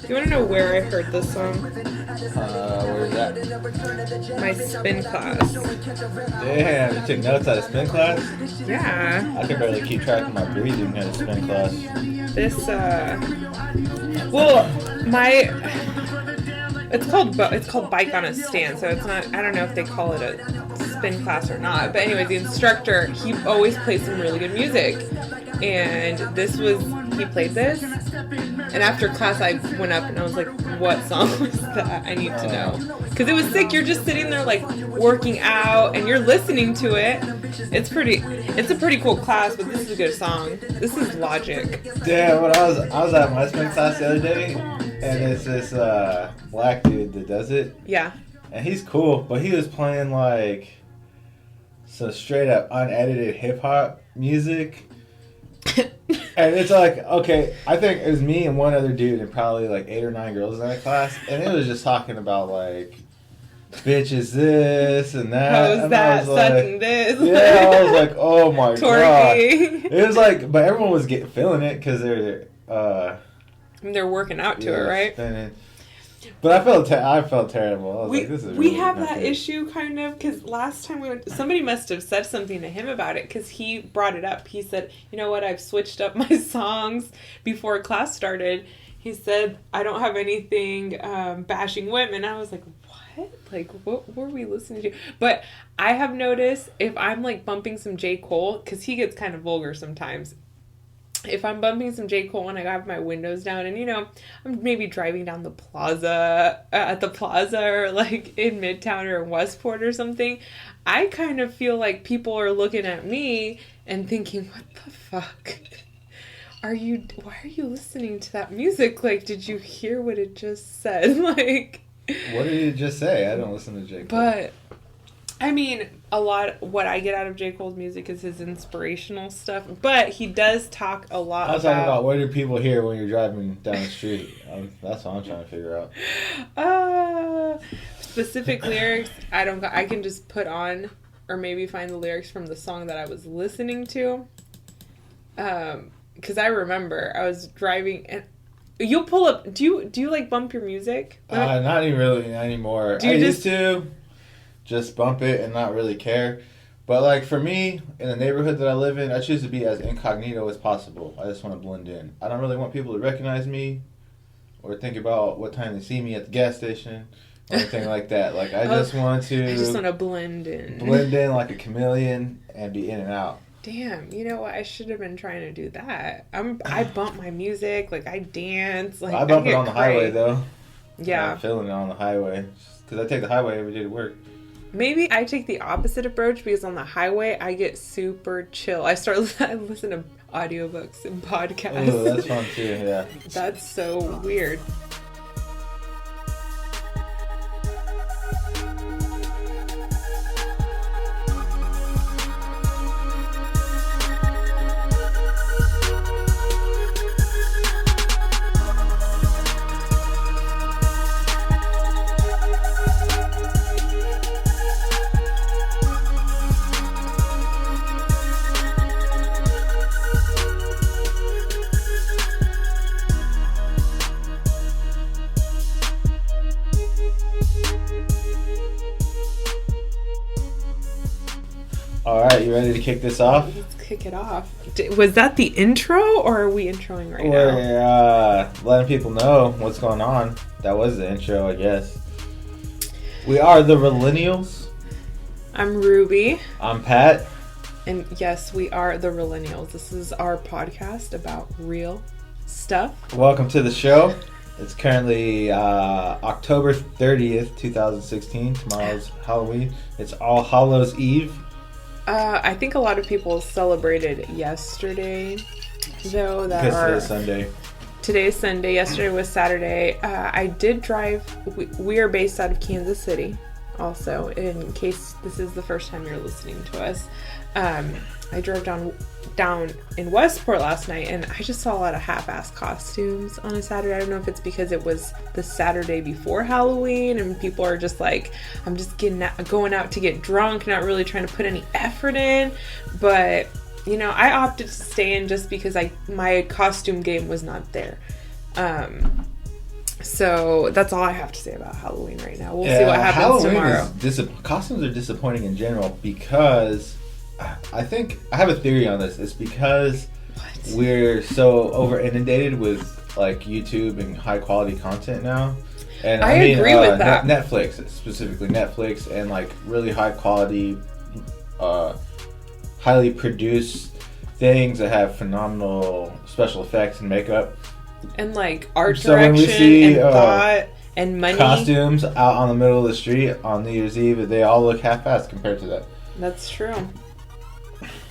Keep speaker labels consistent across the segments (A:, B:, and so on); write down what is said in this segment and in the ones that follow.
A: You want to know where I heard this song?
B: Where is that?
A: My spin class.
B: Damn, you took notes out of spin class?
A: Yeah.
B: I can barely keep track of my breathing at a spin class.
A: This, it's called Bike on a Stand, so it's not, I don't know if they call it a spin class or not, but anyway, the instructor, he always plays some really good music, and he played this, and after class I went up and I was like, what song was that? I need to know, because it was sick. You're just sitting there like working out and you're listening to it. It's a pretty cool class, but this is a good song. This is Logic.
B: Damn, when I was at my spin class the other day, and it's this black dude that does it.
A: Yeah.
B: And he's cool, but he was playing like some straight up unedited hip hop music. And it's like, okay, I think it was me and one other dude and probably like 8 or 9 girls in that class, and it was just talking about like, bitch is this and that.
A: How's that sucking like, this?
B: Yeah, I was like, oh my god.
A: It
B: was like, but everyone was feeling it because
A: they're working out to it, right?
B: Spinning. But I felt terrible. I was like, this is really
A: have that good issue kind of, because last time we went, somebody must have said something to him about it, because he brought it up. He said, you know what, I've switched up my songs before class started. He said, I don't have anything bashing women. I was like, what? Like, what were we listening to? But I have noticed if I'm like bumping some J. Cole, because he gets kind of vulgar sometimes. If I'm bumping some J. Cole and I have my windows down and, you know, I'm maybe driving down the plaza, at the plaza or like in Midtown or in Westport or something, I kind of feel like people are looking at me and thinking, what the fuck? Why are you listening to that music? Like, did you hear what it just said? Like,
B: what did it just say? I don't listen to J. Cole.
A: But, I mean, what I get out of J. Cole's music is his inspirational stuff, but he does talk a lot about...
B: I'm talking about what do people hear when you're driving down the street? That's what I'm trying to figure
A: out. Specific lyrics, I can just put on, or maybe find the lyrics from the song that I was listening to. Because I remember I was driving and... You'll pull up... Do you like bump your music?
B: Not even really anymore. I used to just bump it and not really care. But like for me, in the neighborhood that I live in, I choose to be as incognito as possible. I just want to blend in. I don't really want people to recognize me or think about what time they see me at the gas station or anything like that. Like I just want to
A: blend in.
B: Blend in like a chameleon and be in and out.
A: Damn, you know what? I should have been trying to do that. I bump my music, like I dance, like
B: I bump it on the highway though.
A: Yeah,
B: I'm feeling it on the highway because I take the highway every day to work.
A: Maybe I take the opposite approach because on the highway I get super chill. I listen to audiobooks and podcasts.
B: Oh, that's fun too. Yeah,
A: that's so weird.
B: Alright, you ready to kick this off?
A: Let's kick it off. Was that the intro, or are we introing right now?
B: We're letting people know what's going on. That was the intro, I guess. We are the Realennials.
A: I'm Ruby.
B: I'm Pat.
A: And yes, we are the Realennials. This is our podcast about real stuff.
B: Welcome to the show. It's currently October 30th, 2016. Tomorrow's Halloween. It's All Hallows Eve.
A: I think a lot of people celebrated yesterday, though.
B: Today's Sunday.
A: Today's Sunday. Yesterday was Saturday. I did drive. We are based out of Kansas City, also, in case this is the first time you're listening to us. I drove down in Westport last night, and I just saw a lot of half-ass costumes on a Saturday. I don't know if it's because it was the Saturday before Halloween, and people are just like, I'm just going out to get drunk, not really trying to put any effort in. But you know, I opted to stay in just because my costume game was not there. So that's all I have to say about Halloween right now. We'll see what happens
B: Halloween
A: tomorrow.
B: Costumes are disappointing in general because I think I have a theory on this. It's because we're so over inundated with like YouTube and high quality content now. And
A: I agree with that.
B: Netflix, specifically Netflix, and like really high quality, highly produced things that have phenomenal special effects and makeup.
A: And like art direction and thought and money.
B: Costumes out on the middle of the street on New Year's Eve, they all look half-assed compared to that.
A: That's true.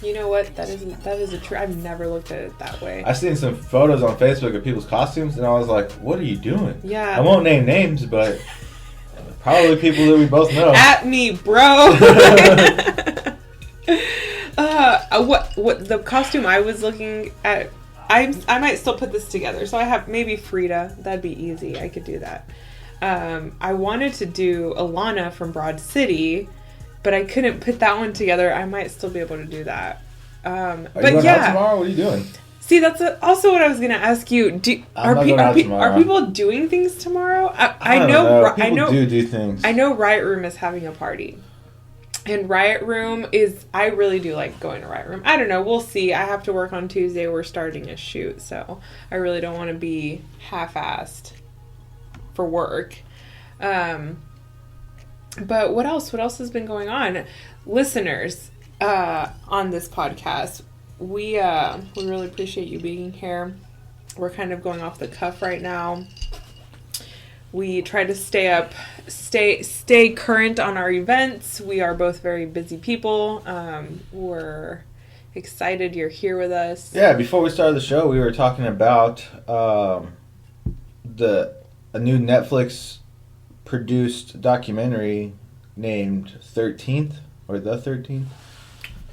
A: You know what? That is a true. I've never looked at it that way.
B: I've seen some photos on Facebook of people's costumes, and I was like, "What are you doing?"
A: Yeah.
B: I won't name names, but probably people that we both know.
A: At me, bro. What the costume I was looking at? I might still put this together. So I have maybe Frida. That'd be easy. I could do that. I wanted to do Alana from Broad City, but I couldn't put that one together. I might still be able to do that.
B: Are you going out tomorrow? What are you doing?
A: See, that's also what I was going to ask you. Are people doing things tomorrow? I know. People
B: do things.
A: I know Riot Room is having a party. And Riot Room I really do like going to Riot Room. I don't know. We'll see. I have to work on Tuesday. We're starting a shoot. So I really don't want to be half-assed for work. But what else? What else has been going on? Listeners on this podcast, we really appreciate you being here. We're kind of going off the cuff right now. We try to stay current on our events. We are both very busy people. We're excited you're here with us.
B: Yeah, before we started the show, we were talking about a new Netflix produced documentary named 13th or The 13th.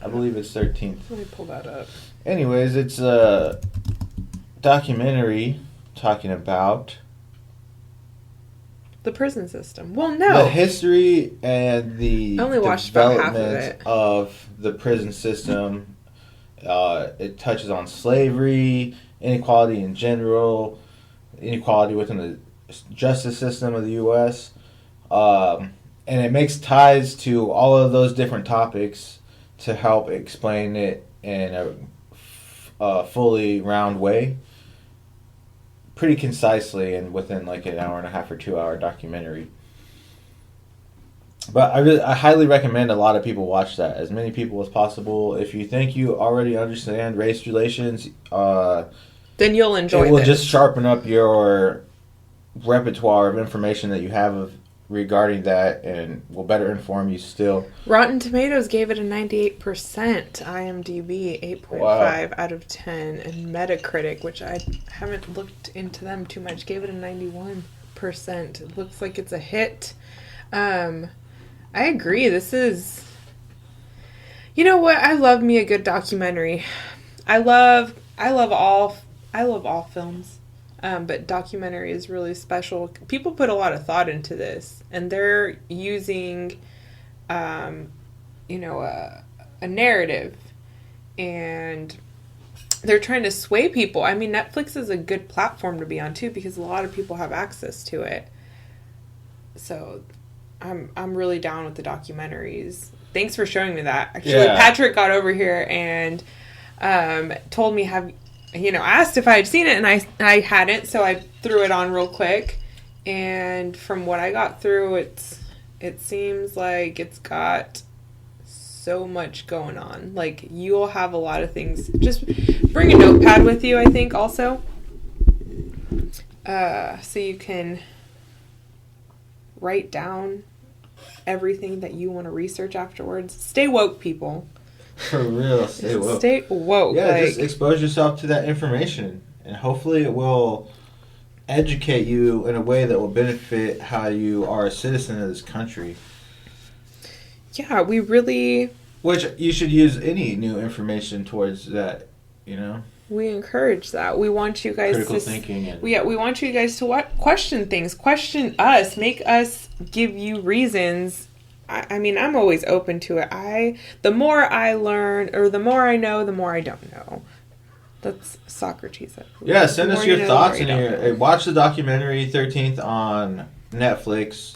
B: I believe it's 13th.
A: Let me pull that up.
B: Anyways, it's a documentary talking about
A: the prison system. Well, no.
B: The history and the
A: I only watched about half of it.
B: Of the prison system. It touches on slavery, inequality in general, inequality within the justice system of the U.S., and it makes ties to all of those different topics to help explain it in a fully round way. Pretty concisely and within like an hour and a half or 2 hour documentary. But I highly recommend a lot of people watch that. As many people as possible. If you think you already understand race relations,
A: then you'll enjoy it.
B: It will just sharpen up your repertoire of information that you have regarding that and will better inform you still.
A: Rotten Tomatoes gave it a 98%, IMDb 8.5 out of 10, and Metacritic, which I haven't looked into them too much, gave it a 91%. It looks like it's a hit. I agree. This is... You know what? I love me a good documentary. I love all films. But documentary is really special. People put a lot of thought into this, and they're using, a narrative, and they're trying to sway people. I mean, Netflix is a good platform to be on too, because a lot of people have access to it. So, I'm really down with the documentaries. Thanks for showing me that. Actually, Patrick got over here and told me asked if I had seen it, and I hadn't, so I threw it on real quick. And from what I got through, it seems like it's got so much going on. Like, you'll have a lot of things. Just bring a notepad with you, I think, also. So you can write down everything that you want to research afterwards. Stay woke, people.
B: For real, stay woke.
A: Stay woke.
B: Yeah, just expose yourself to that information, and hopefully it will educate you in a way that will benefit how you are a citizen of this country.
A: Yeah, we really...
B: Which you should use any new information towards that,
A: We encourage that. We want you guys
B: critical thinking. And
A: we want you guys to question things. Question us. Make us give you reasons. I mean, I'm always open to it. The more I learn, or the more I know, the more I don't know. That's Socrates.
B: Yeah, send us your thoughts and watch the documentary 13th on Netflix.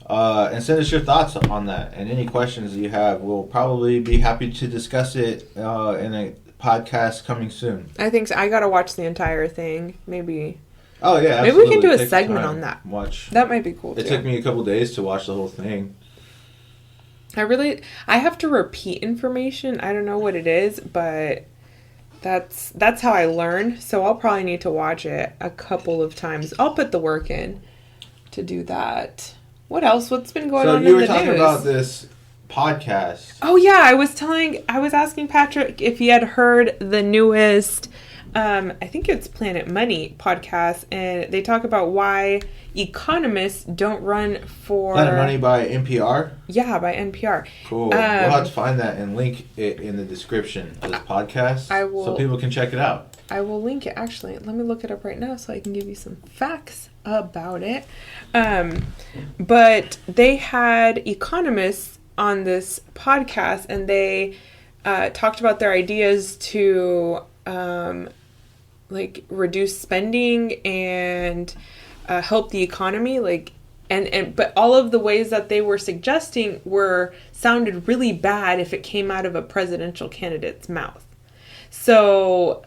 B: And send us your thoughts on that and any questions that you have. We'll probably be happy to discuss it in a podcast coming soon.
A: I think so. I gotta watch the entire thing. Maybe.
B: Oh yeah,
A: absolutely. Maybe we can do a segment on that.
B: Watch.
A: That might be cool.
B: It took me a couple days to watch the whole thing.
A: I have to repeat information. I don't know what it is, but that's how I learn. So I'll probably need to watch it a couple of times. I'll put the work in to do that. What else? What's been going on in the news? So you were talking
B: about this podcast.
A: Oh yeah, I was asking Patrick if he had heard the newest, I think it's Planet Money podcast, and they talk about why economists don't run for...
B: Planet Money by NPR?
A: Yeah, by NPR.
B: Cool. We'll have to find that and link it in the description of this podcast so people can check it out.
A: I will link it, actually. Let me look it up right now so I can give you some facts about it. But they had economists on this podcast, and they talked about their ideas to reduce spending and help the economy. But all of the ways that they were suggesting sounded really bad if it came out of a presidential candidate's mouth. So...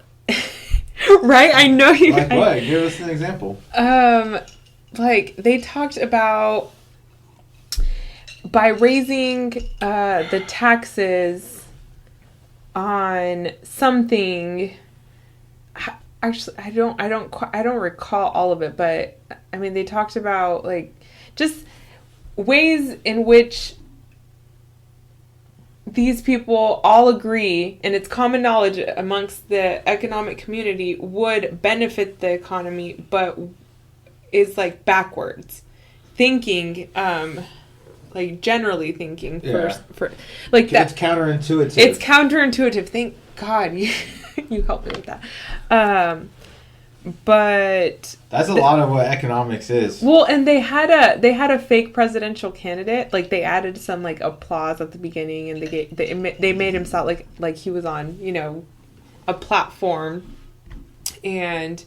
A: Right? I know you...
B: Like what? Give us an example.
A: They talked about by raising the taxes on something. Actually, I don't recall all of it, but I mean, they talked about just ways in which these people all agree, and it's common knowledge amongst the economic community, would benefit the economy, but is backwards thinking, generally thinking for that.
B: It's counterintuitive.
A: It's counterintuitive. Thank God you helped me with that. But
B: that's a lot of what economics is.
A: Well, and they had a fake presidential candidate. They added some applause at the beginning, and they made him sound like he was on a platform, and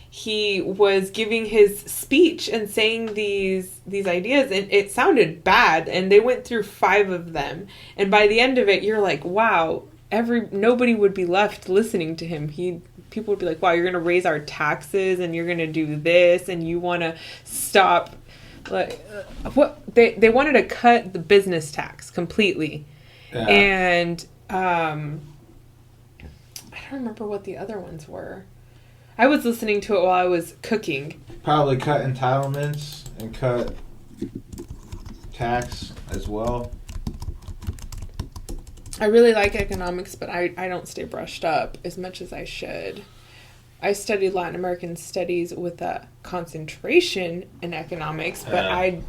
A: he was giving his speech and saying these ideas, and it sounded bad. And they went through 5 of them, and by the end of it, you're like, wow, nobody would be left listening to him. People would be like, wow, you're going to raise our taxes and you're going to do this and you want to stop. What they wanted to cut the business tax completely. Yeah. And I don't remember what the other ones were. I was listening to it while I was cooking.
B: Probably cut entitlements and cut tax as well.
A: I really like economics, but I don't stay brushed up as much as I should. I studied Latin American studies with a concentration in economics, but I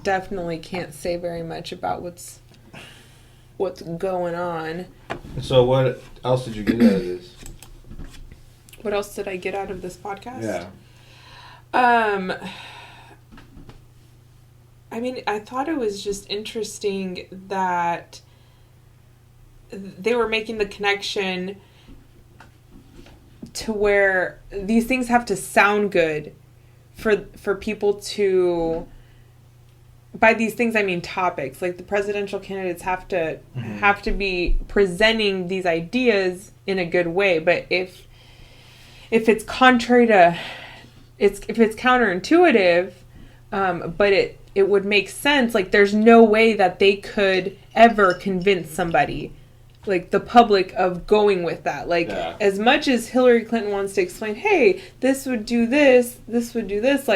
A: definitely can't say very much about what's going on.
B: So what else did you get out of this?
A: What else did I get out of this podcast?
B: Yeah.
A: I mean, I thought it was just interesting that they were making the connection to where these things have to sound good for people to... By these things, I mean topics. The presidential candidates have to be presenting these ideas in a good way. But if it's contrary to... if it's counterintuitive, but it would make sense, there's no way that they could ever convince somebody, the public, of going with that. As much as Hillary Clinton wants to explain, hey, this would do this would do this,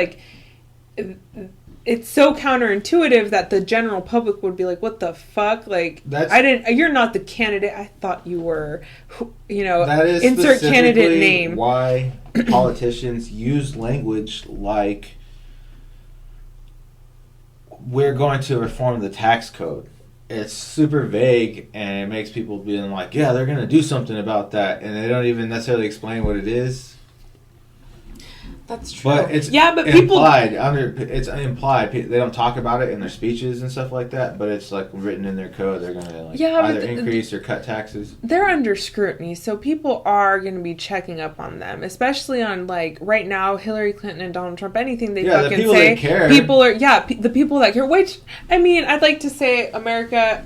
A: it's so counterintuitive that the general public would be like, what the fuck? You're not the candidate I thought you were,
B: that is
A: insert candidate name.
B: Why politicians use language like, we're going to reform the tax code. It's super vague, and it makes people being like, yeah, they're going to do something about that, and they don't even necessarily explain what it is.
A: That's true.
B: But it's implied. It's implied. They don't talk about it in their speeches and stuff like that, but it's like written in their code. They're going to either increase or cut taxes.
A: They're under scrutiny, so people are going to be checking up on them, especially on like right now, Hillary Clinton and Donald Trump. Anything they fucking
B: the people
A: say,
B: that care.
A: People are the people that care. Which I mean, I'd like to say America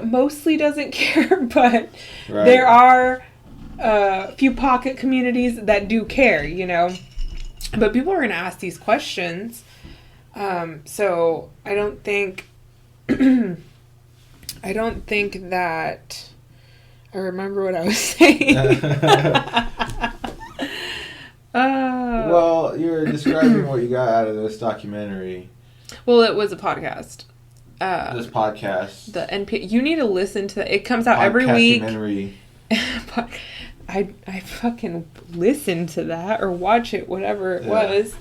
A: mostly doesn't care, but there are a few pocket communities that do care, you know. But people are going to ask these questions, so I don't think that I remember what I was saying.
B: Well, you're describing what you got out of this documentary.
A: Well, it was a podcast.
B: This podcast.
A: The NP. You need to listen to it. It comes out every week. I fucking listen to that or watch it, whatever it was.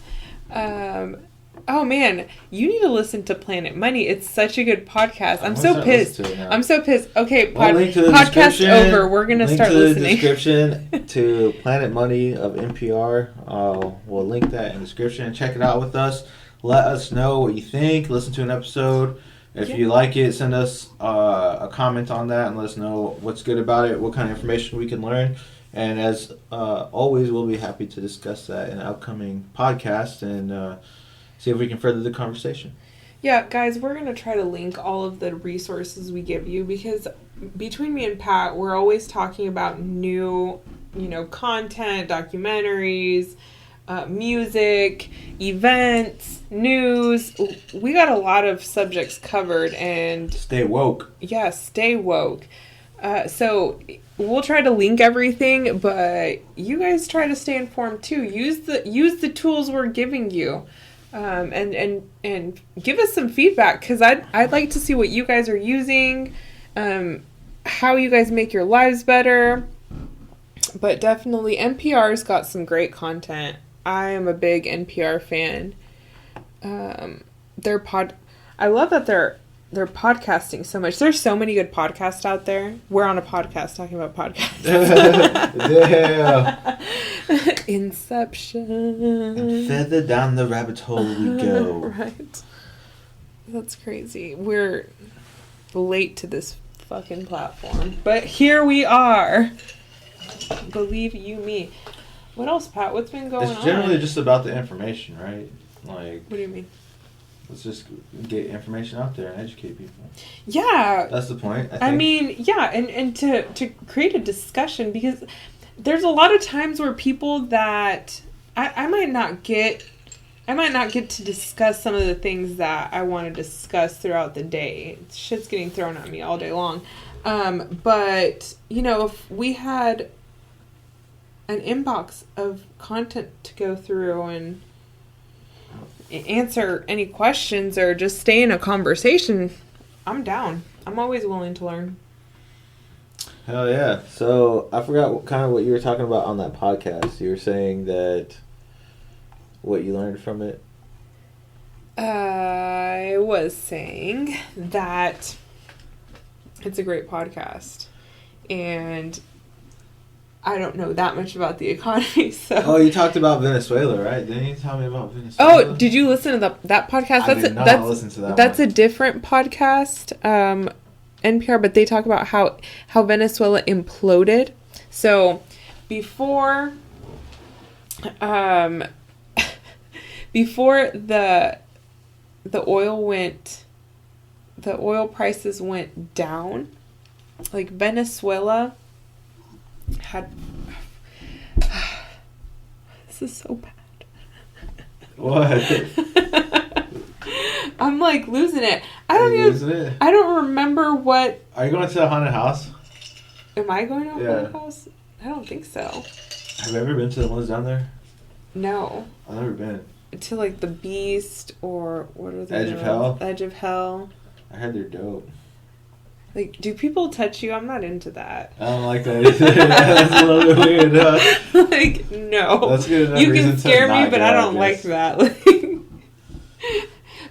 A: Oh man, you need to listen to Planet Money. It's such a good podcast. I'm so pissed. Okay, podcast over. We're gonna start listening.
B: Link to the description to Planet Money of NPR. We'll link that in the description. Check it out with us. Let us know what you think. Listen to an episode. If you like it, send us a comment on that and let us know what's good about it, what kind of information we can learn. And as always, we'll be happy to discuss that in an upcoming podcast and see if we can further the conversation.
A: Yeah, guys, we're going to try to link all of the resources we give you because between me and Pat, we're always talking about new, content, documentaries, music, events, news. We got a lot of subjects covered and...
B: Stay woke.
A: Yeah, stay woke. So we'll try to link everything, but you guys try to stay informed too. Use the tools we're giving you. And give us some feedback because I'd like to see what you guys are using, how you guys make your lives better. But definitely NPR's got some great content. I am a big NPR fan. I love that they're podcasting so much. There's so many good podcasts out there. We're on a podcast talking about podcasts.
B: Yeah.
A: Inception.
B: And further down the rabbit hole we go.
A: Right. That's crazy. We're late to this fucking platform. But here we are. Believe you me. What else, Pat? What's been going on?
B: It's generally just about the information, right? Like,
A: what do you mean?
B: Let's just get information out there and educate people.
A: Yeah.
B: That's the point, I think.
A: I mean, yeah, and to create a discussion because there's a lot of times where people that I might not get to discuss some of the things that I want to discuss throughout the day. Shit's getting thrown at me all day long. But, if we had an inbox of content to go through and answer any questions or just stay in a conversation, I'm down. I'm always willing to learn.
B: Hell yeah. So I forgot what you were talking about on that podcast. You were saying that what you learned from it.
A: I was saying that it's a great podcast and I don't know that much about the economy, so...
B: Oh, you talked about Venezuela, right? Didn't you tell me about Venezuela?
A: Oh, did you listen to that podcast?
B: I did not listen to that
A: That's
B: one.
A: a different podcast, NPR, but they talk about how Venezuela imploded. So, before the oil prices went down, like Venezuela... This is so bad.
B: What?
A: I'm like losing it. I don't remember what.
B: Are you going to a haunted house?
A: Am I going to a haunted house? I don't think so.
B: Have you ever been to the ones down there?
A: No.
B: I've never been.
A: To like the Beast or what are they?
B: Edge of Hell.
A: Edge of Hell.
B: I heard they're dope.
A: Like, do people touch you? I'm not into that.
B: I don't like that either. That's a little bit weird, huh?
A: Like, no.
B: That's good enough.
A: You can scare me, but I don't like that.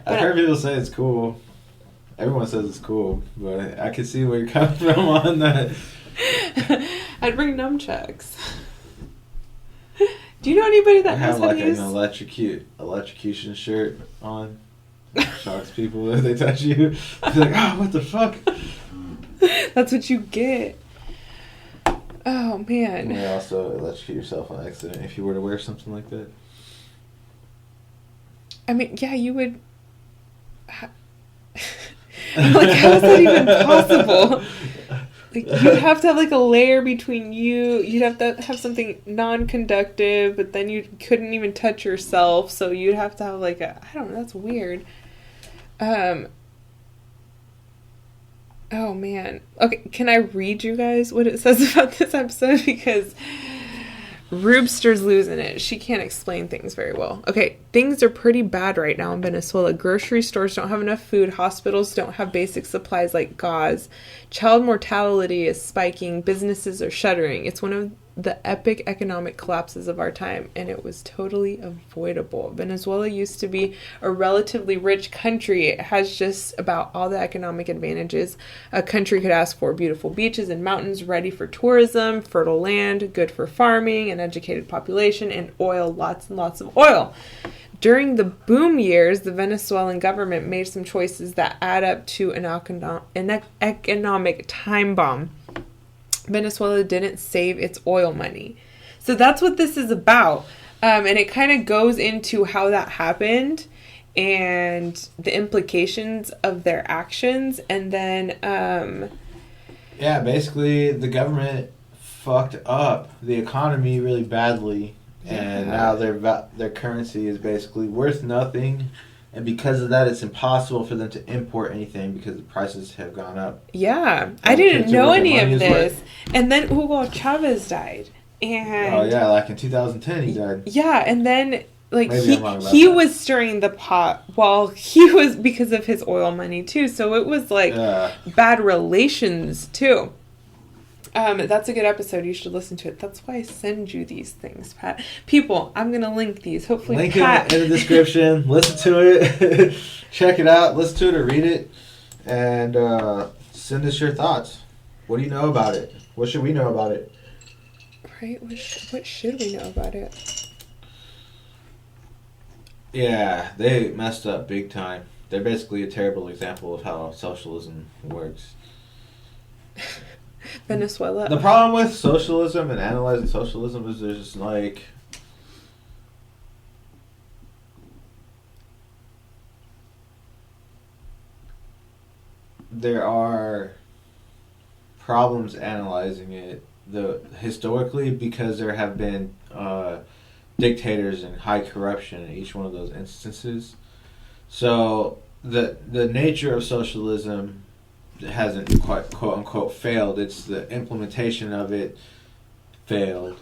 B: I've heard people say it's cool. Everyone says it's cool, but I can see where you're coming from on that.
A: I'd bring nunchucks. Do you know anybody that
B: I
A: knows
B: have
A: how
B: like
A: to use?
B: an electrocution shirt on. Shocks people if they touch you. They're like, oh, what the fuck?
A: That's what you get. Oh, man.
B: You may also electrocute yourself on accident if you were to wear something like that.
A: I mean, yeah, you would... Like, how is that even possible? Like, you'd have to have, like, a layer between you. You'd have to have something non-conductive, but then you couldn't even touch yourself, so you'd have to have, like, I don't know, that's weird. Oh, man. Okay, can I read you guys what it says about this episode? Because Rubster's losing it. She can't explain things very well. Okay, things are pretty bad right now in Venezuela. Grocery stores don't have enough food. Hospitals don't have basic supplies like gauze. Child mortality is spiking. Businesses are shuttering. It's one of the epic economic collapses of our time, and it was totally avoidable. Venezuela used to be a relatively rich country. It has just about all the economic advantages a country could ask for. Beautiful beaches and mountains ready for tourism, fertile land, good for farming, an educated population, and oil, lots and lots of oil. During the boom years, the Venezuelan government made some choices that add up to an economic time bomb. Venezuela didn't save its oil money. So that's what this is about. And it kind of goes into how that happened and the implications of their actions. And then...
B: yeah, basically the government fucked up the economy really badly. And now their currency is basically worth nothing. And because of that, it's impossible for them to import anything because the prices have gone up.
A: Yeah. I didn't know any of this. And then Hugo Chavez died. And
B: oh, yeah, like in 2010 he died.
A: Yeah, and then like
B: Maybe
A: he was stirring the pot while he was, because of his oil money too. So it was like bad relations too. That's a good episode. You should listen to it. That's why I send you these things, Pat. People, I'm going to link these. Hopefully,
B: link
A: Pat...
B: it in the description. Listen to it. Check it out. Listen to it or read it. And send us your thoughts. What do you know about it? What should we know about it?
A: Right? What should we know about it?
B: Yeah, they messed up big time. They're basically a terrible example of how socialism works.
A: Venezuela.
B: The problem with socialism and analyzing socialism is there's just like there are problems analyzing it historically because there have been dictators and high corruption in each one of those instances. So the nature of socialism hasn't quite quote unquote failed. It's the implementation of it failed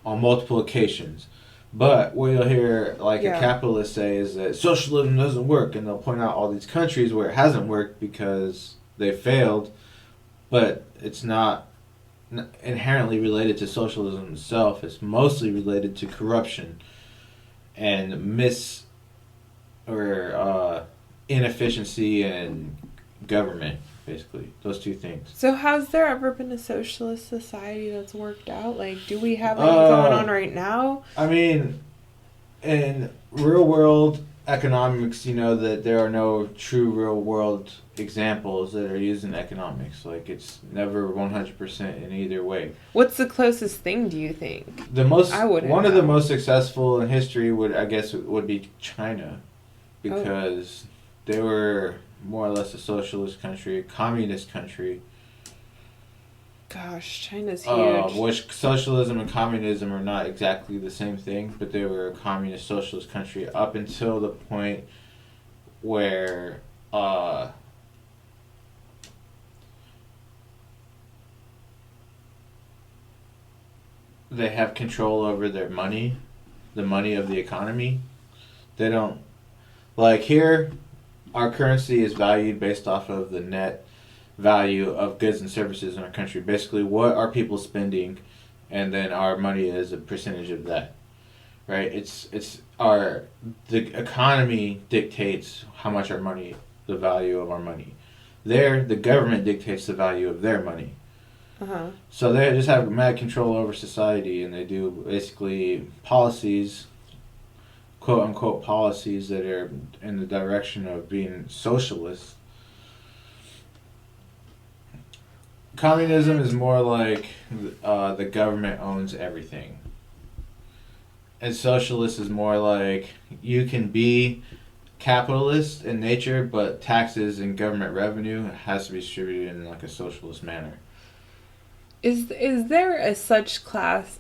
B: on multiple occasions. But what you'll hear like a capitalist say is that socialism doesn't work, and they'll point out all these countries where it hasn't worked because they failed, but it's not inherently related to socialism itself. It's mostly related to corruption and inefficiency and government. Basically, those two things.
A: So has there ever been a socialist society that's worked out? Like, do we have any going on right now?
B: I mean, in real world economics, you know that there are no true real world examples that are used in economics. Like, it's never 100% in either way.
A: What's the closest thing, do you think?
B: One of the most successful in history would be China, because they were more or less a socialist country, a communist country.
A: Gosh, China's huge.
B: Which socialism and communism are not exactly the same thing, but they were a communist socialist country up until the point where they have control over their money, the money of the economy. They don't, like here, our currency is valued based off of the net value of goods and services in our country. Basically, what are people spending, and then our money is a percentage of that, right? The economy dictates how much our money, the value of our money. There, the government dictates the value of their money. So they just have mad control over society, and they do basically policies, quote unquote policies, that are in the direction of being socialist. Communism is more like the government owns everything. And socialist is more like you can be capitalist in nature, but taxes and government revenue has to be distributed in like a socialist manner.
A: Is there such a class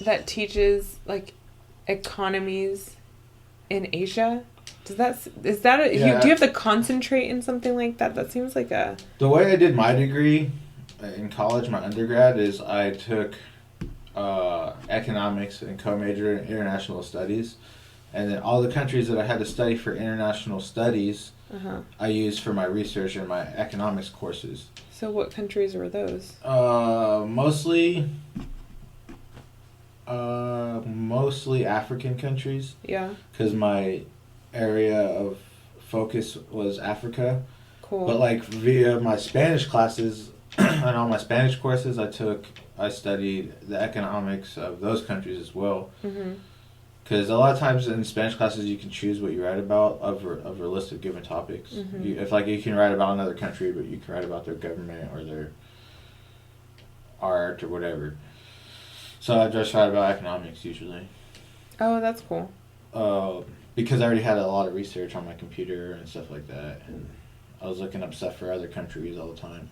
A: that teaches like economies in Asia? Do you have to concentrate in something like that? That seems like a...
B: The way I did my degree in college, my undergrad, is I took economics and co-majored in international studies, and then all the countries that I had to study for international studies, I used for my research and my economics courses.
A: So what countries were those?
B: Mostly African countries.
A: Yeah.
B: Because my area of focus was Africa.
A: Cool.
B: But like via my Spanish classes and all my Spanish courses I studied the economics of those countries as well. Because a lot of times in Spanish classes you can choose what you write about of a list of given topics. You can write about another country, but you can write about their government or their art or whatever. So I just write about economics usually.
A: Oh, that's cool.
B: Because I already had a lot of research on my computer and stuff like that, and I was looking up stuff for other countries all the time.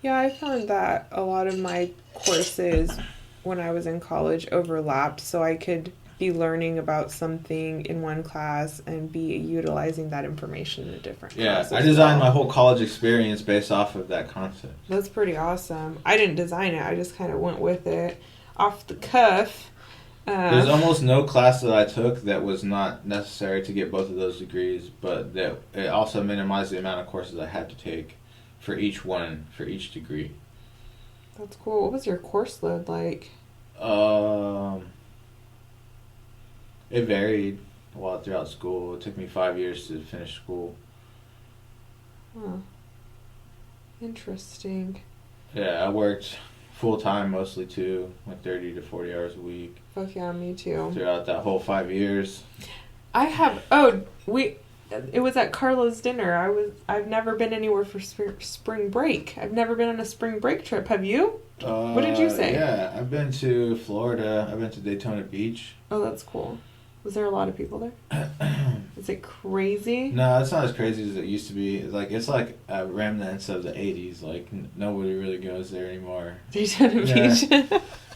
A: Yeah, I found that a lot of my courses when I was in college overlapped, so I could be learning about something in one class and be utilizing that information in a different class.
B: Yeah, I designed my whole college experience based off of that concept.
A: That's pretty awesome. I didn't design it. I just kind of went with it off the cuff.
B: There's almost no class that I took that was not necessary to get both of those degrees, but that it also minimized the amount of courses I had to take for each degree.
A: That's cool. What was your course load like?
B: It varied a lot throughout school. It took me 5 years to finish school.
A: Huh. Interesting.
B: Yeah, I worked full-time mostly too, like 30 to 40 hours a week.
A: Fuck yeah, me too.
B: Throughout that whole 5 years.
A: It was at Carla's dinner. I've never been anywhere for spring break. I've never been on a spring break trip. Have you? What did you say?
B: Yeah, I've been to Florida. I've been to Daytona Beach.
A: Oh, that's cool. Was there a lot of people there? Is it crazy?
B: No, it's not as crazy as it used to be. It's like remnants of the 80s. Like, nobody really goes there anymore.
A: Daytona Beach.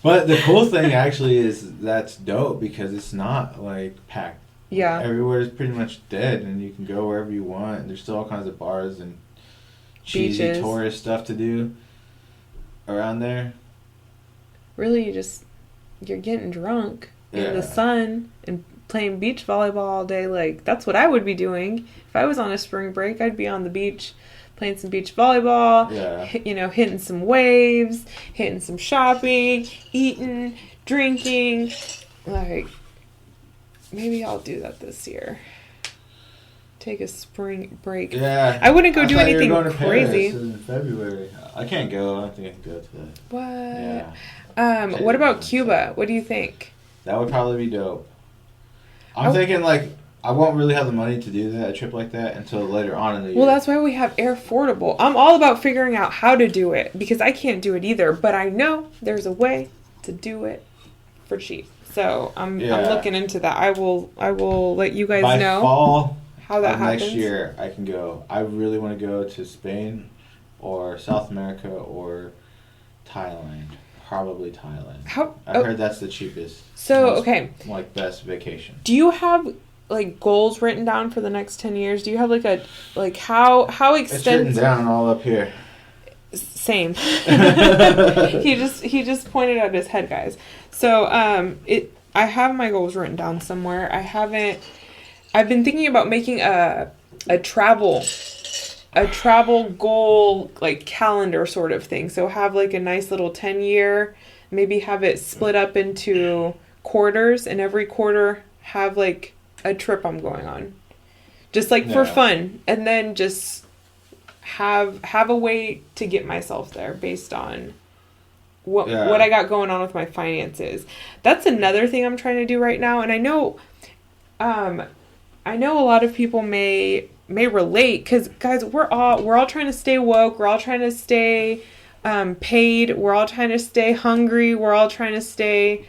B: But the cool thing actually is that's dope because it's not like packed.
A: Yeah.
B: Everywhere is pretty much dead, and you can go wherever you want. And there's still all kinds of bars and cheesy
A: beaches.
B: Tourist stuff to do around there.
A: Really, you're getting drunk in the sun and playing beach volleyball all day. Like, that's what I would be doing. If I was on a spring break, I'd be on the beach playing some beach volleyball, hitting some waves, hitting some shopping, eating, drinking. Like, maybe I'll do that this year. Take a spring break.
B: Yeah.
A: I wouldn't go do anything
B: you were going to
A: crazy.
B: Paris in February. I can't go. I don't think I can go to that.
A: What?
B: Yeah.
A: What about Cuba? What do you think?
B: That would probably be dope. I'm thinking, I won't really have the money to do a trip like that until later on in the year.
A: Well, that's why we have Airfordable. I'm all about figuring out how to do it, because I can't do it either, but I know there's a way to do it for cheap. So I'm looking into that. I will let you guys know.
B: By fall
A: how that happens.
B: Next year, I can go. I really want to go to Spain or South America or Thailand. Probably Thailand. I've heard that's the cheapest.
A: So,
B: best vacation.
A: Do you have, goals written down for the next 10 years? Do you have, how extensive...
B: It's written down all up here.
A: Same. He just pointed at his head, guys. So, I have my goals written down somewhere. I've been thinking about making a travel goal, calendar sort of thing. So have a nice little 10-year, maybe have it split up into quarters, and every quarter have a trip I'm going on. Just for fun. And then just have a way to get myself there based on what I got going on with my finances. That's another thing I'm trying to do right now. And I know a lot of people may relate, because guys, we're all trying to stay woke. We're all trying to stay paid. We're all trying to stay hungry. We're all trying to stay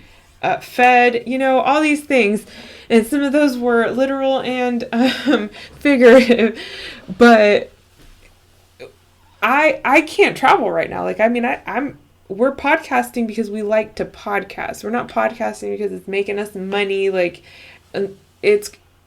A: fed, all these things. And some of those were literal and figurative, but I can't travel right now. Like, I mean, we're podcasting because we like to podcast. We're not podcasting because it's making us money. Like,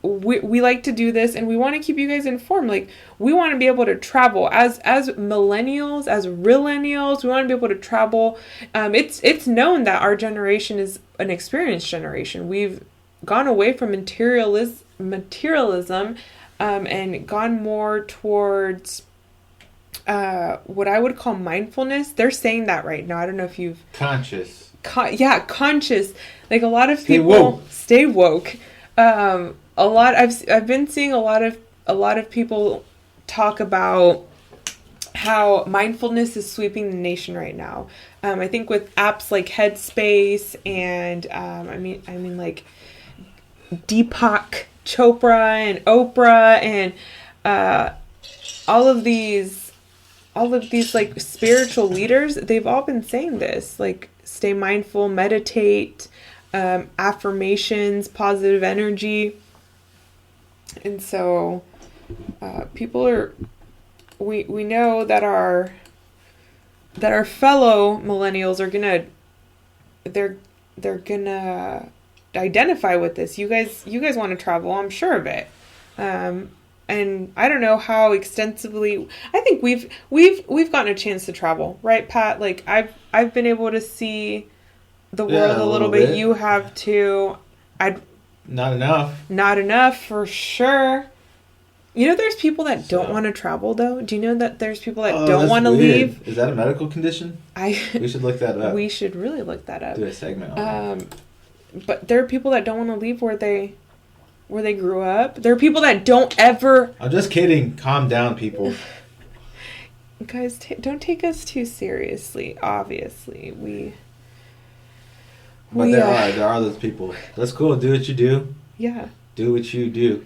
A: we like to do this, and we want to keep you guys informed. Like, we want to be able to travel as millennials, as Realennials. We want to be able to travel. It's known that our generation is an experienced generation. We've gone away from materialism, and gone more towards what I would call mindfulness. They're saying that right now. I don't know if you've
B: conscious.
A: Conscious. Like, a lot of people stay woke. I've been seeing a lot of people talk about how mindfulness is sweeping the nation right now. I think with apps like Headspace and I mean like Deepak Chopra and Oprah and all of these like spiritual leaders, they've all been saying this, like, stay mindful, meditate, affirmations, positive energy. And so we know that our fellow millennials are they're gonna identify with this. You guys want to travel, I'm sure of it. And I don't know how extensively. I think we've gotten a chance to travel, right, Pat? Like, I've been able to see the world a little bit. You have too.
B: Not enough.
A: Not enough, for sure. There's people that don't want to travel, though. Do you know that there's people that don't want to leave?
B: Is that a medical condition? We should look that up.
A: We should really look that up.
B: Do a segment on that.
A: But there are people that don't want to leave where they grew up. There are people that don't ever...
B: I'm just kidding. Calm down, people.
A: Guys, don't take us too seriously. Obviously,
B: But there are those people. That's cool. Do what you do.
A: Yeah.
B: Do what you do.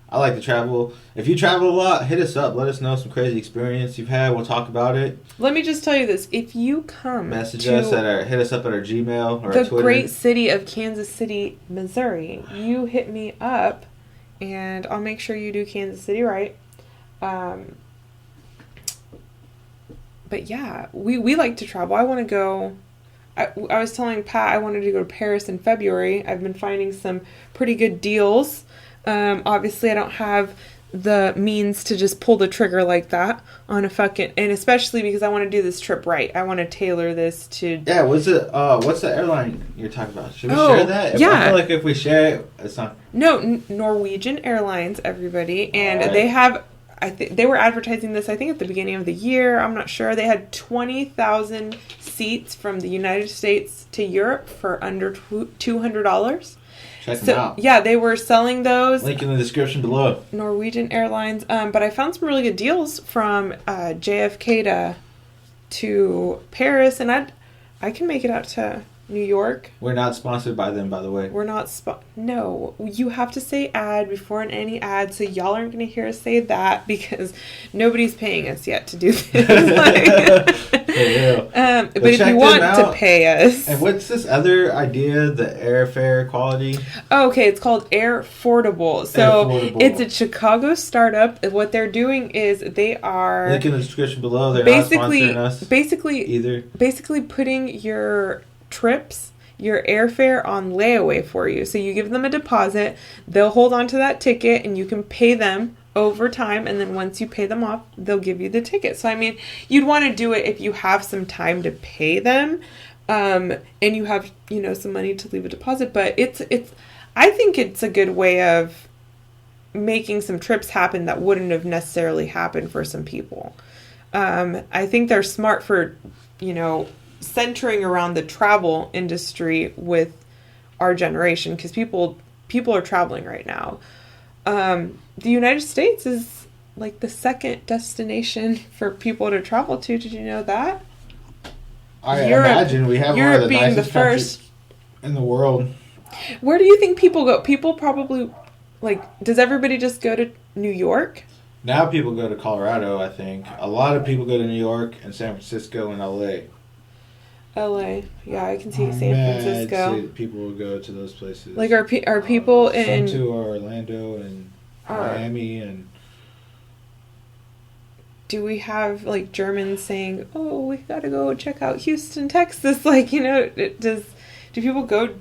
B: I like to travel. If you travel a lot, hit us up. Let us know some crazy experience you've had. We'll talk about it.
A: Let me just tell you this. If you come
B: hit us up at our Gmail or
A: the
B: our Twitter.
A: Great city of Kansas City, Missouri, you hit me up, and I'll make sure you do Kansas City right. But yeah, we like to travel. I want to go... I was telling Pat I wanted to go to Paris in February. I've been finding some pretty good deals. Obviously, I don't have the means to just pull the trigger like that on and especially because I want to do this trip right. I want to tailor this to...
B: Yeah, what's the airline you're talking about? Should we share that? I feel like if we share it, it's not...
A: No, Norwegian Airlines, everybody. And they have... they were advertising this, I think, at the beginning of the year. I'm not sure. They had 20,000 seats from the United States to Europe for under $200.
B: Check them out.
A: Yeah, they were selling those.
B: Link in the description below.
A: Norwegian Airlines. But I found some really good deals from JFK to Paris, and I can make it out to New York.
B: We're not sponsored by them, by the way.
A: We're not No, you have to say ad before any ad, so y'all aren't going to hear us say that because nobody's paying us yet to do this. But if you want to pay us.
B: And what's this other idea, the airfare quality?
A: Oh, okay, it's called Airfordable. So it's a Chicago startup. What they're doing is they are...
B: Link in the description below. They're not sponsoring us either.
A: Basically putting your trips, your airfare on layaway for you. So you give them a deposit, they'll hold on to that ticket, and you can pay them over time, and then once you pay them off, they'll give you the ticket. So I mean, you'd want to do it if you have some time to pay them, and you have, some money to leave a deposit. But I think it's a good way of making some trips happen that wouldn't have necessarily happened for some people. I think they're smart for, centering around the travel industry with our generation, because people are traveling right now. The United States is like the second destination for people to travel to. Did you know that?
B: I imagine we have one of the nicest countries in the world.
A: Where do you think people go? People probably, like, does everybody just go to New York?
B: Now people go to Colorado, I think. A lot of people go to New York and San Francisco and LA.
A: LA, yeah, I can see San Francisco.
B: People will go to those places.
A: Like, are people in...
B: Some to Orlando and Miami and...
A: Do we have, like, Germans saying, oh, we gotta go check out Houston, Texas? Like, you know, do people go...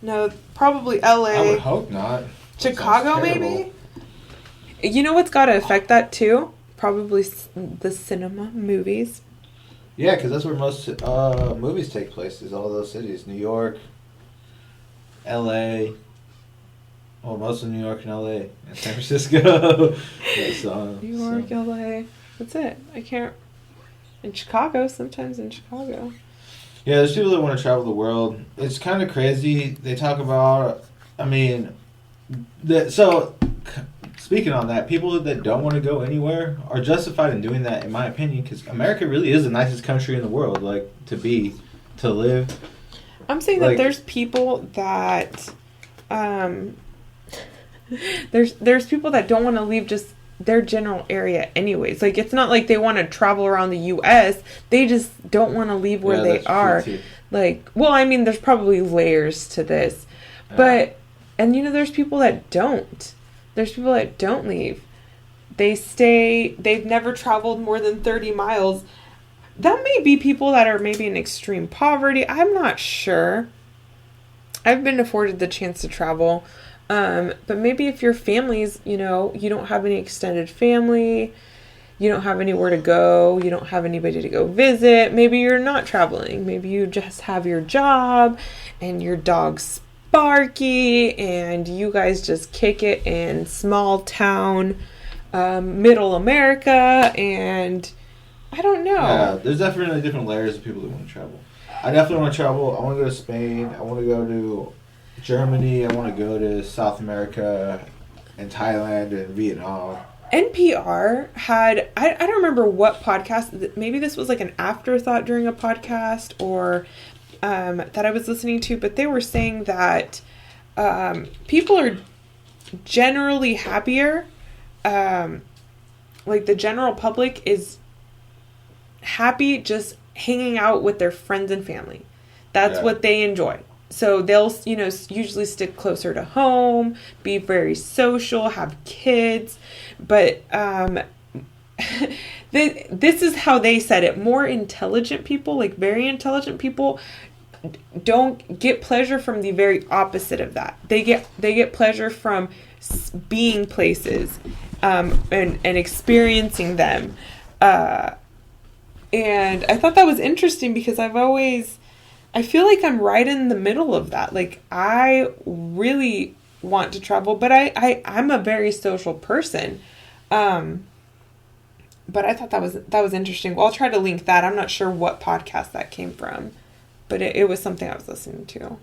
A: No, probably LA.
B: I would hope not.
A: Chicago, maybe? You know what's gotta affect that, too? Probably the cinema, movies.
B: Yeah, because that's where most movies take place, is all those cities. New York, LA... Well, most of New York and LA. And San Francisco.
A: New York, LA... That's it. I can't... In Chicago, sometimes in Chicago.
B: Yeah, there's people that want to travel the world. It's kind of crazy. They talk about... I mean... So, speaking on that, people that don't want to go anywhere are justified in doing that, in my opinion, because America really is the nicest country in the world, like, to live.
A: I'm saying that there's people that... There's people that don't want to leave just their general area anyways. Like, it's not like they want to travel around the U.S. They just don't want to leave where they are. Like, well, I mean, there's probably layers to this. But, and, you know, there's people that don't. There's people that don't leave. They stay, they've never traveled more than 30 miles. That may be people that are maybe in extreme poverty. I'm not sure. I've been afforded the chance to travel. But maybe if your family's, you know, you don't have any extended family, you don't have anywhere to go, you don't have anybody to go visit, maybe you're not traveling. Maybe you just have your job and your dog's Sparky and you guys just kick it in small town, middle America, and I don't know.
B: Yeah, there's definitely different layers of people that want to travel. I definitely want to travel. I want to go to Spain. I want to go to Germany. I want to go to South America and Thailand and Vietnam.
A: NPR had, I don't remember what podcast, maybe this was like an afterthought during a podcast or that I was listening to, but they were saying that people are generally happier. Like the general public is happy just hanging out with their friends and family. That's what they enjoy. So they'll, you know, usually stick closer to home, be very social, have kids. But this is how they said it. More intelligent people, like very intelligent people, don't get pleasure from the very opposite of that. They get pleasure from being places and experiencing them. And I thought that was interesting because I feel like I'm right in the middle of that. Like, I really want to travel, but I'm a very social person. But I thought that was interesting. Well, I'll try to link that. I'm not sure what podcast that came from, but it was something I was listening to.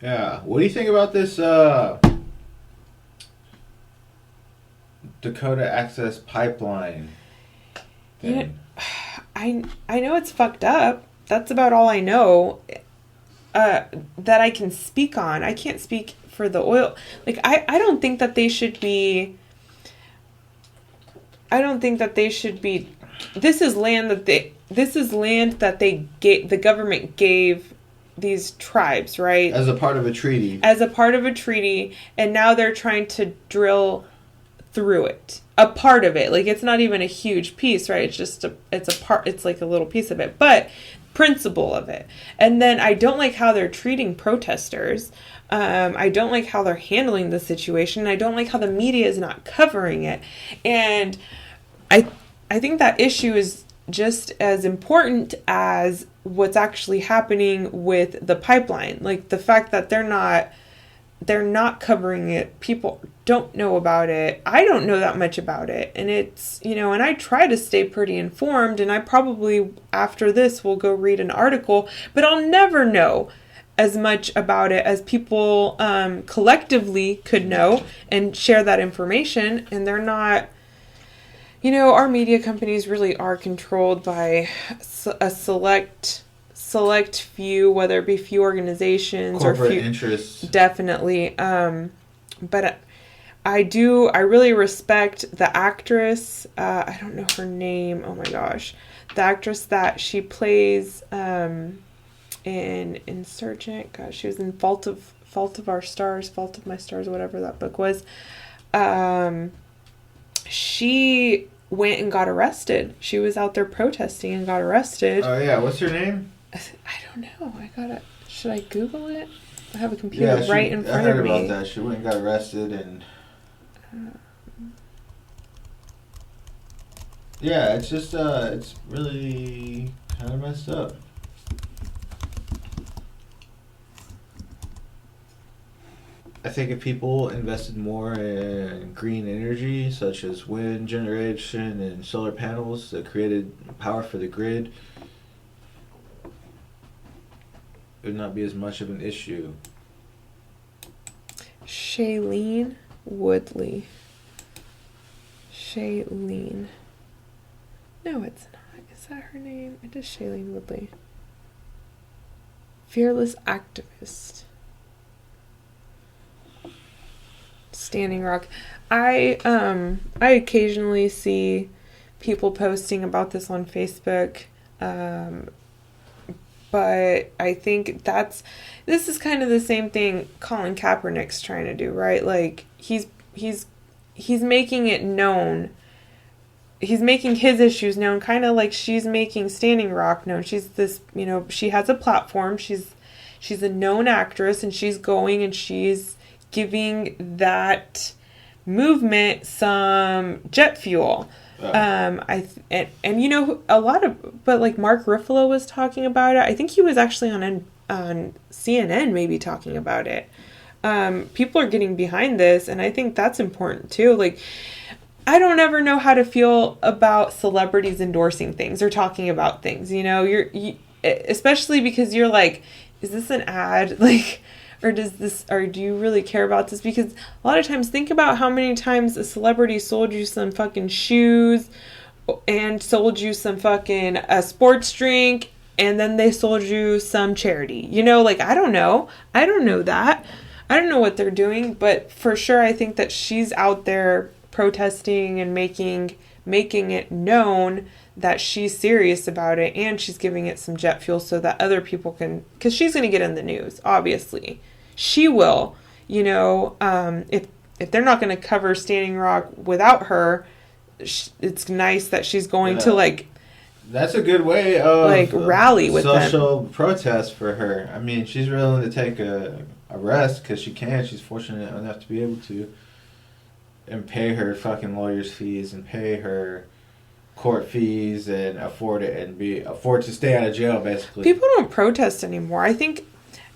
B: Yeah. What do you think about this Dakota Access Pipeline thing?
A: You know, I know it's fucked up. That's about all I know that I can speak on. I can't speak for the oil. Like, I don't think that they should be... This is land that the government gave these tribes, right?
B: As a part of a treaty.
A: And now they're trying to drill through it. A part of it. Like, it's not even a huge piece, right? It's just it's a part, it's like a little piece of it. But principle of it. And then I don't like how they're treating protesters. I don't like how they're handling the situation. I don't like how the media is not covering it. And I think that issue is just as important as what's actually happening with the pipeline. Like, the fact that they're not covering it. People don't know about it. I don't know that much about it. And it's, you know, and I try to stay pretty informed, and I probably after this will go read an article, but I'll never know as much about it as people collectively could know and share that information. And they're not, our media companies really are controlled by a select few, whether it be few organizations
B: corporate
A: or few
B: interests.
A: Definitely. But I really respect the actress. I don't know her name. Oh my gosh. The actress that she plays in Insurgent. Gosh, she was in Fault of My Stars, whatever that book was. She went and got arrested. She was out there protesting and got arrested.
B: Oh yeah, what's her name?
A: I don't know. Should I Google it? I have a computer right in front of me.
B: I heard about that. She went and got arrested and... yeah, it's just, it's really kind of messed up. I think if people invested more in green energy, such as wind generation and solar panels that created power for the grid, it would not be as much of an issue.
A: Shailene Woodley. No, it's not. Is that her name? It is Shailene Woodley. Fearless activist. Standing Rock. I occasionally see people posting about this on Facebook, but I think this is kind of the same thing Colin Kaepernick's trying to do, right? Like he's making it known. He's making his issues known, kind of like she's making Standing Rock known. She's this, she has a platform. She's a known actress, and she's going and she's giving that movement some jet fuel. But like Mark Ruffalo was talking about it. I think he was actually on CNN maybe talking about it. People are getting behind this, and I think that's important too. Like, I don't ever know how to feel about celebrities endorsing things or talking about things. Especially because you're like, is this an ad? Like, or do you really care about this? Because a lot of times, think about how many times a celebrity sold you some fucking shoes and sold you some fucking sports drink, and then they sold you some charity. Like, I don't know that. I don't know what they're doing, but for sure I think that she's out there protesting and making it known that she's serious about it, and she's giving it some jet fuel so that other people can, because she's going to get in the news, obviously. She will, if they're not going to cover Standing Rock without her, it's nice that she's going to, like...
B: That's a good way of...
A: rally with
B: social protest for her. I mean, she's willing to take a rest because she can. She's fortunate enough to be able to. And pay her fucking lawyer's fees and pay her court fees and afford to stay out of jail, basically.
A: People don't protest anymore. I think,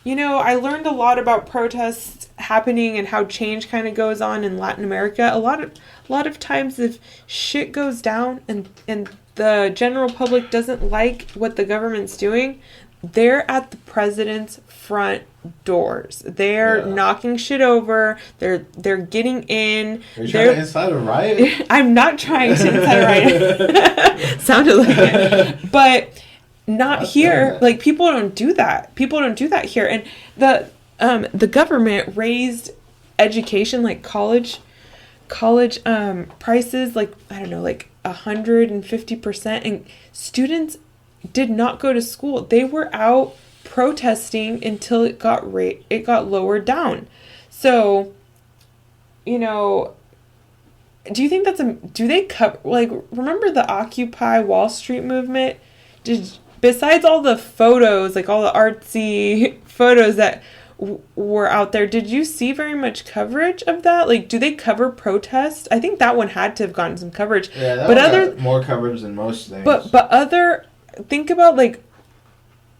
A: I learned a lot about protests happening and how change kind of goes on in Latin America. A lot of times, if shit goes down and the general public doesn't like what the government's doing, they're at the president's front doors. They're knocking shit over. They're getting in.
B: Are you trying to incite a riot?
A: I'm not trying to incite a riot. Sounded like it. But not here. Like, people don't do that. People don't do that here. And the government raised education, like college prices, like, I don't know, like 150%, and students did not go to school. They were out protesting until it got lowered down. So, do you think do they cover, like, remember the Occupy Wall Street movement? Besides all the photos, like all the artsy photos that were out there, did you see very much coverage of that? Like, do they cover protests? I think that one had to have gotten some coverage.
B: Yeah, that one got more coverage than most things.
A: But think about, like,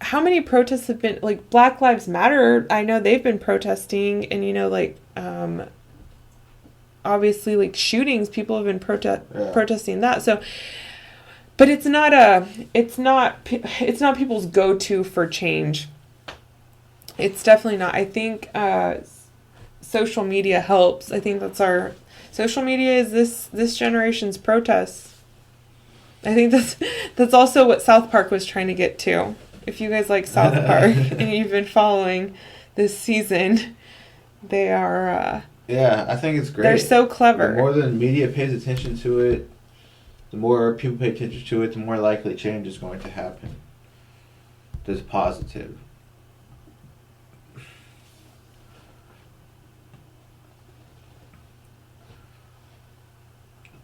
A: how many protests have been, like, Black Lives Matter. I know they've been protesting, and, obviously, like, shootings, people have been protesting that. So, but it's not people's go-to for change. It's definitely not. I think social media helps. I think social media is this generation's protests. I think that's also what South Park was trying to get to. If you guys like South Park and you've been following this season, they are...
B: yeah, I think it's great.
A: They're so clever.
B: The more the media pays attention to it, the more people pay attention to it, the more likely change is going to happen. That's positive.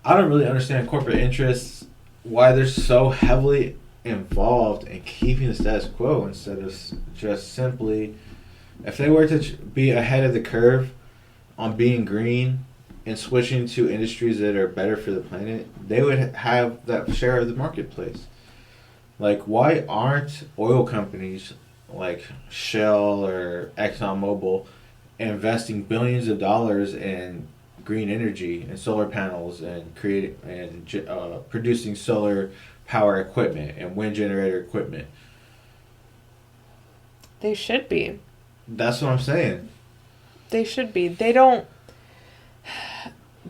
B: I don't really understand corporate interests, why they're so heavily involved in keeping the status quo instead of just simply, if they were to be ahead of the curve on being green and switching to industries that are better for the planet, they would have that share of the marketplace. Like, why aren't oil companies like Shell or ExxonMobil investing billions of dollars in green energy and solar panels and producing solar power equipment and wind generator equipment?
A: They should be.
B: That's what I'm saying.
A: They should be. They don't...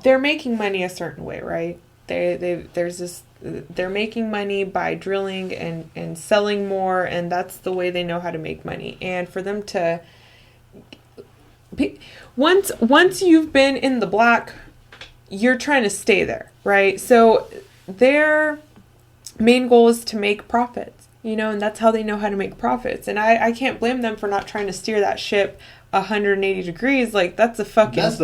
A: They're making money a certain way, right? They're making money by drilling and selling more, and that's the way they know how to make money. And for them to... Once you've been in the black, you're trying to stay there, right? So their main goal is to make profits, and that's how they know how to make profits. And I can't blame them for not trying to steer that ship 180 degrees. Like, that's a fucking... That's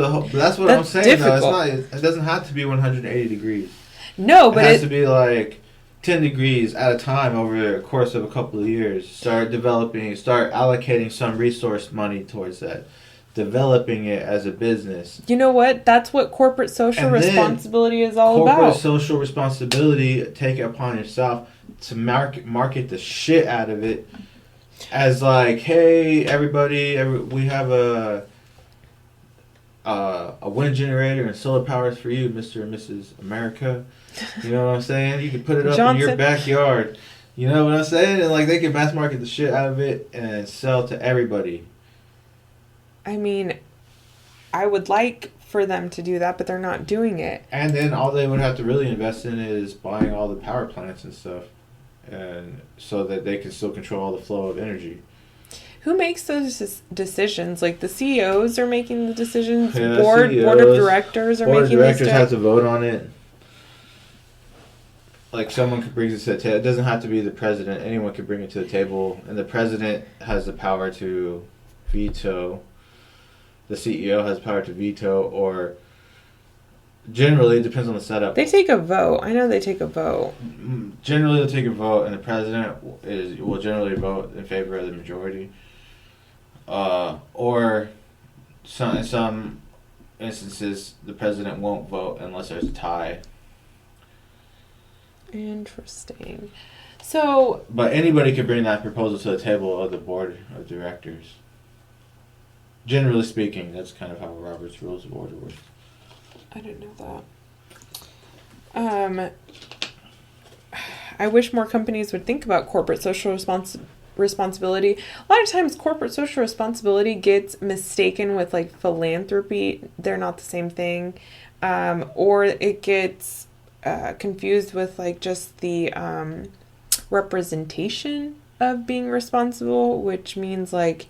B: what I'm saying, difficult. Though. It doesn't have to be 180 degrees.
A: No, but
B: it has to be like 10 degrees at a time over the course of a couple of years. Start allocating some resource money towards that. Developing it as a business.
A: You know what? That's what corporate social responsibility is all about.
B: Corporate social responsibility, take it upon yourself to market the shit out of it as like, hey, everybody, we have a wind generator and solar powers for you, Mr. and Mrs. America. You know what I'm saying? You can put it up in your backyard. You know what I'm saying? And like, they can mass market the shit out of it and sell to everybody.
A: I mean, I would like for them to do that, but they're not doing it.
B: And then all they would have to really invest in is buying all the power plants and stuff, and so that they can still control the flow of energy.
A: Who makes those decisions? Like, the CEOs are making the decisions. Yeah, board of directors are making the decisions. Board of directors
B: have to vote on it. Like, someone could bring it to the table. It doesn't have to be the president. Anyone could bring it to the table, and the president has the power to veto. The CEO has power to veto, or generally, it depends on the setup.
A: They take a vote. I know they take a vote.
B: Generally, they'll take a vote, and the president will generally vote in favor of the majority. Or in some instances, the president won't vote unless there's a tie.
A: Interesting. So...
B: But anybody could bring that proposal to the table of the board of directors. Generally speaking, that's kind of how Robert's Rules of Order works.
A: I didn't know that. I wish more companies would think about corporate social responsibility. A lot of times, corporate social responsibility gets mistaken with, like, philanthropy. They're not the same thing. Or it gets confused with, like, just the representation of being responsible, which means, like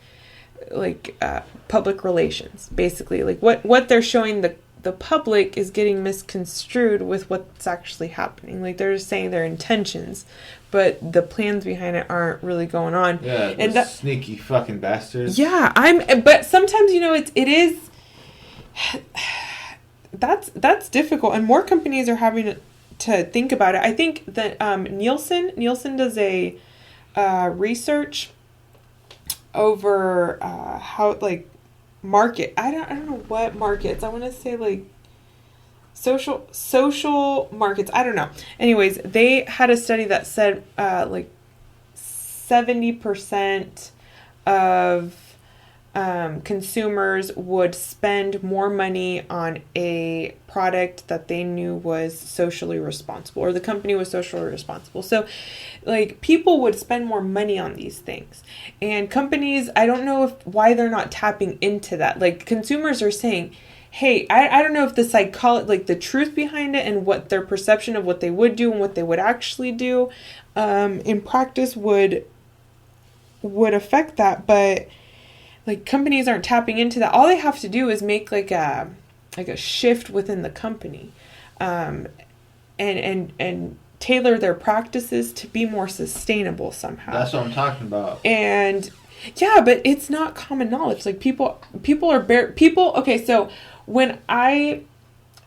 A: public relations, basically. Like, what they're showing the public is getting misconstrued with what's actually happening. Like, they're just saying their intentions, but the plans behind it aren't really going on.
B: Yeah, and sneaky fucking bastards.
A: Yeah, but sometimes, it is that's difficult, and more companies are having to think about it. I think that Nielsen does a research over how, like, market. I don't know what markets. I want to say, like, social markets. I don't know. Anyways, they had a study that said like 70% of consumers would spend more money on a product that they knew was socially responsible, or the company was socially responsible. So, like, people would spend more money on these things, and companies, I don't know why they're not tapping into that. Like, consumers are saying, hey, I don't know if the psychology, like the truth behind it and what their perception of what they would do and what they would actually do in practice would affect that. But like companies aren't tapping into that. All they have to do is make like a shift within the company, and tailor their practices to be more sustainable somehow.
B: That's what I'm talking about.
A: And yeah, but it's not common knowledge. Like people okay, so when I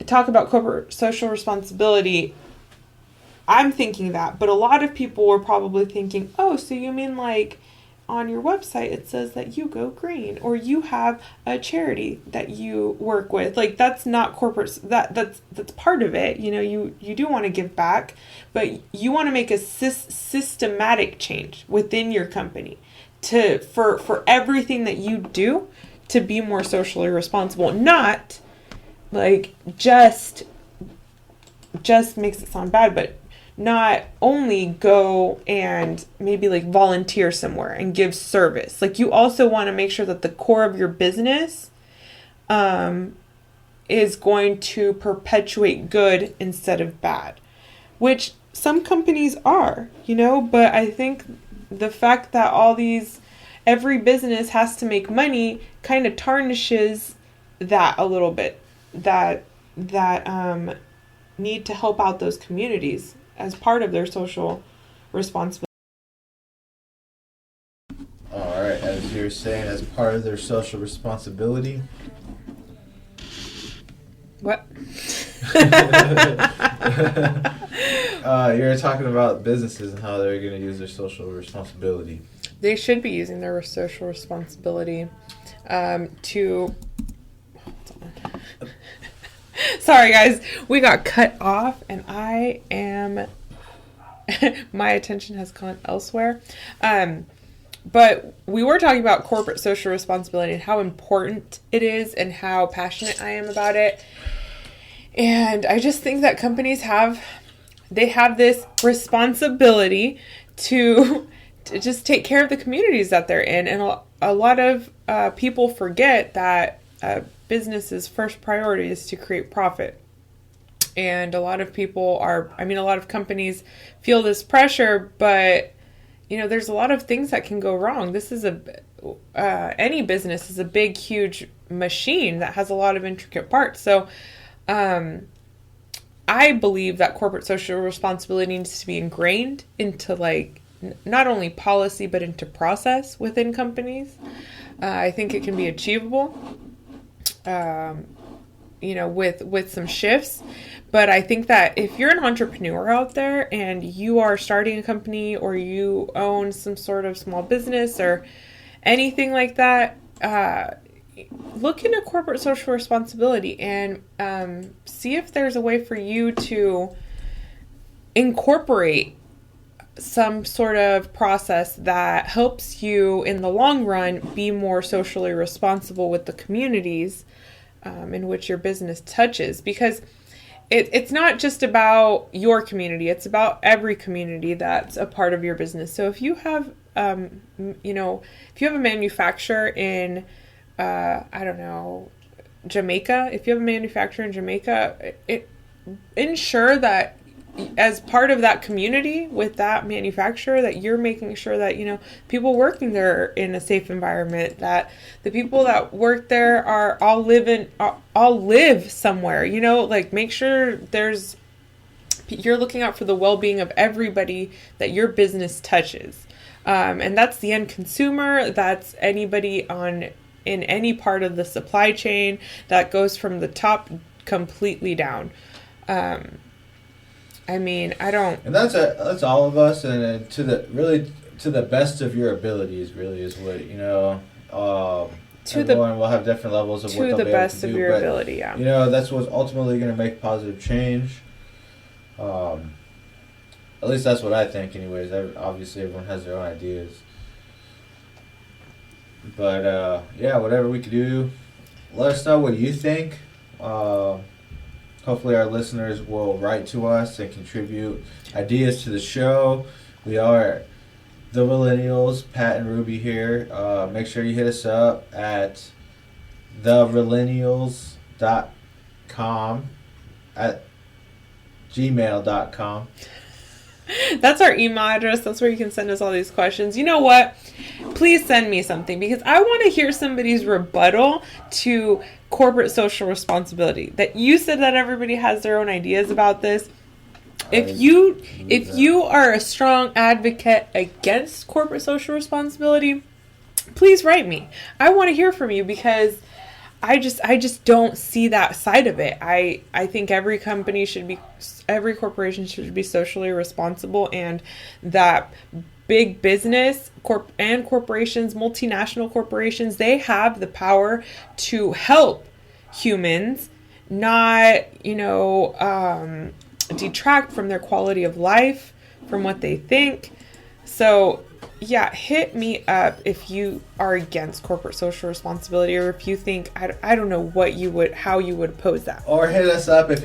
A: talk about corporate social responsibility, I'm thinking that, but a lot of people were probably thinking, oh, so you mean like on your website it says that you go green or you have a charity that you work with. Like that's not corporate, that's part of it. You know, you do want to give back, but you want to make a systematic change within your company for everything that you do to be more socially responsible. Not like just makes it sound bad, but not only go and maybe like volunteer somewhere and give service. Like you also want to make sure that the core of your business is going to perpetuate good instead of bad, which some companies are, you know, but I think the fact that every business has to make money kind of tarnishes that a little bit, that need to help out those communities as part of their social responsibility.
B: All right, as you're saying, as part of their social responsibility.
A: What?
B: You're talking about businesses and how they're going to use their social responsibility.
A: They should be using their social responsibility to... Sorry, guys. We got cut off, and I am... my attention has gone elsewhere. But we were talking about corporate social responsibility and how important it is and how passionate I am about it. And I just think that companies have this responsibility to just take care of the communities that they're in. And a lot of people forget that business's first priority is to create profit. And a lot of companies feel this pressure, but, you know, there's a lot of things that can go wrong. This is any business is a big, huge machine that has a lot of intricate parts. So, I believe that corporate social responsibility needs to be ingrained into like not only policy, but into process within companies. I think it can be achievable, you know, with some shifts. But I think that if you're an entrepreneur out there and you are starting a company or you own some sort of small business or anything like that, look into corporate social responsibility and see if there's a way for you to incorporate some sort of process that helps you in the long run be more socially responsible with the communities in which your business touches. Because it's not just about your community, it's about every community that's a part of your business. So if you have, you know, if you have a manufacturer in, I don't know, Jamaica, if you have a manufacturer in Jamaica, ensure that as part of that community with that manufacturer that you're making sure that, you know, people working there in a safe environment, that the people that work there are all live somewhere, you know, like make sure you're looking out for the well-being of everybody that your business touches. And that's the end consumer. That's anybody in any part of the supply chain that goes from the top completely down. I mean, I don't.
B: And that's all of us, and to the best of your abilities, really is what, you know. Everyone will have different levels of what they'll be able to do. To the best of your ability, yeah. You know, that's what's ultimately going to make positive change. At least that's what I think, anyways. Obviously, everyone has their own ideas. But yeah, whatever we could do, let us know what you think. Hopefully our listeners will write to us and contribute ideas to the show. We are the Realennials, Pat and Ruby here. Make sure you hit us up at the Realennials realennials.com@gmail.com.
A: That's our email address. That's where you can send us all these questions. You know what? Please send me something because I want to hear somebody's rebuttal to corporate social responsibility. That you said that everybody has their own ideas about this. If you are a strong advocate against corporate social responsibility, please write me. I want to hear from you because I just don't see that side of it. I think every corporation should be socially responsible, and that big business and corporations, multinational corporations, they have the power to help humans, not, detract from their quality of life, from what they think. So yeah, hit me up if you are against corporate social responsibility, or if you think, I don't know how you would pose that.
B: Or hit us up if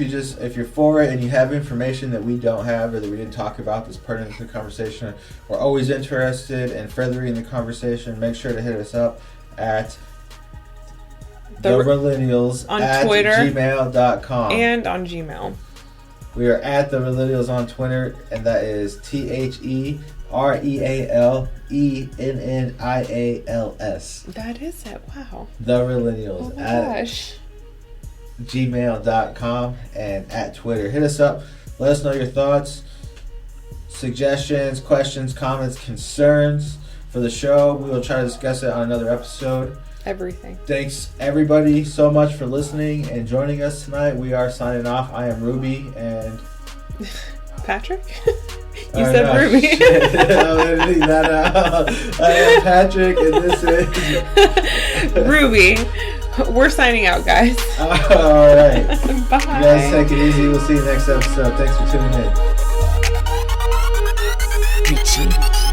B: you're for it and you have information that we don't have or that we didn't talk about that's pertinent to the conversation. We're always interested in furthering the conversation. Make sure to hit us up at the Realennials
A: on
B: at
A: Twitter,
B: gmail.com.
A: And on Gmail.
B: We are at the Realennials on Twitter, and that is TheRealennials.
A: That is it. Wow.
B: The Realennials at gmail.com and at Twitter. Hit us up. Let us know your thoughts, suggestions, questions, comments, concerns for the show. We will try to discuss it on another episode.
A: Everything.
B: Thanks everybody so much for listening and joining us tonight. We are signing off. I am Ruby and
A: Patrick. You said Ruby.
B: I'm editing that out. I am Patrick and this is
A: Ruby. We're signing out, guys.
B: All right.
A: Bye.
B: You guys take it easy. We'll see you next episode. Thanks for tuning in.
C: Richie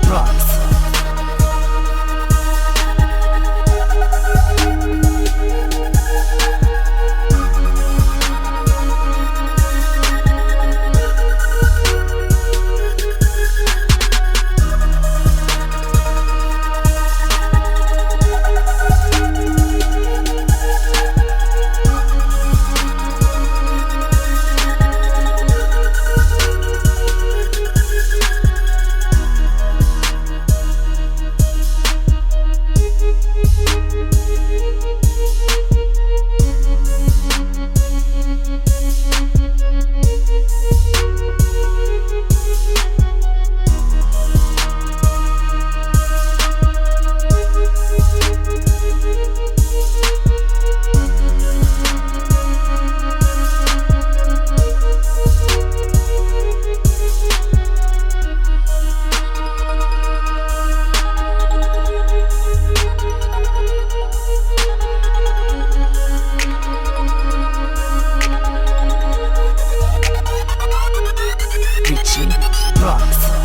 C: rocks. Richie rocks.